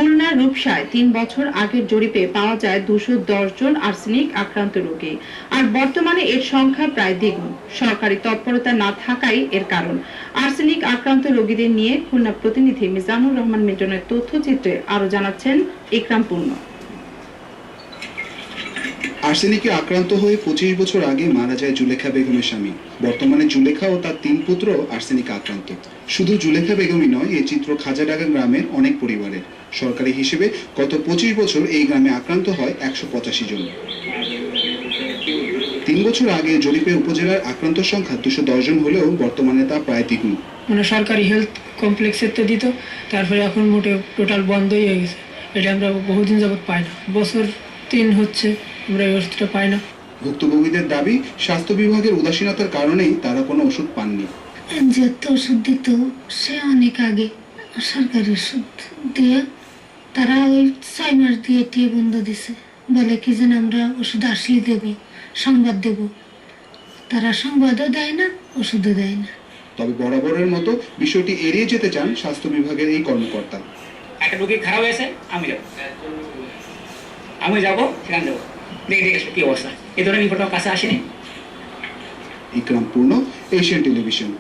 খুলনার রূপসায় ৩ বছর আগের জরিপে পাওয়া যায় 210 জন আর্সেনিক আক্রান্ত রোগী, আর বর্তমানে এর সংখ্যা প্রায় দ্বিগুণ। সরকারি তৎপরতা না থাকাই এর কারণ। আর্সেনিক আক্রান্ত রোগীদের নিয়ে খুলনা প্রতিনিধি মিজানুর রহমান মিল্টনের তথ্যচিত্রে আরো জানাচ্ছেন ইকরাম পূর্ণ। আর্সেনিকে আক্রান্ত হয়ে 25 বছর আগে মারা যায় জুলেখা বেগমের স্বামী। বর্তমানে জুলেখা ও তার 3 পুত্র আর্সেনিক আক্রান্ত। শুধু জুলেখা বেগমই নয়, এই চিত্র খাজাডাঙ্গা গ্রামের অনেক পরিবারের। সরকারি হিসেবে গত 25 বছর এই গ্রামে আক্রান্ত হয় 185 জন। 3 বছর আগে জরিপে উপজেলার আক্রান্ত সংখ্যা 210 জন হলেও বর্তমানে তা প্রায় দ্বিগুণ। মানে সরকারি হেলথ কমপ্লেক্সের তো দিত, তারপরে এখন মোটে টোটাল বন্ধই হয়ে গেছে। এটা আমরা বহুদিন যাবত পাই না, বছর 3 হচ্ছে আমরা এই ওষুধটা পাই না। ভুক্তভোগীদের দাবি, স্বাস্থ্য বিভাগের উদাসীনতার কারণেই তারা কোনো ওষুধ পাননি। যত ওষুধ দিত সে অনেক আগে সরকারি ওষুধ দিয়ে তারা ওই 6 মাস দিয়ে টিয়ে বন্ধ দিছে। বলে কি যেন আমরা ওষুধ আসলে দেব, সংবাদ দেব। তারা সংবাদও দেয় না, ওষুধও দেয় না। তবে বরাবরের মতো বিষয়টি এড়িয়ে যেতে চান স্বাস্থ্য বিভাগের এই কর্মকর্তা। একটা রোগী খারাপ হয়েছে, আমি যাবো সেখানে যাবো, দেখে কি অবস্থা। এ ধরনের রিপোর্ট আমার কাছে আসেনি। ইকরাম পূর্ণ, এশিয়ান টেলিভিশন।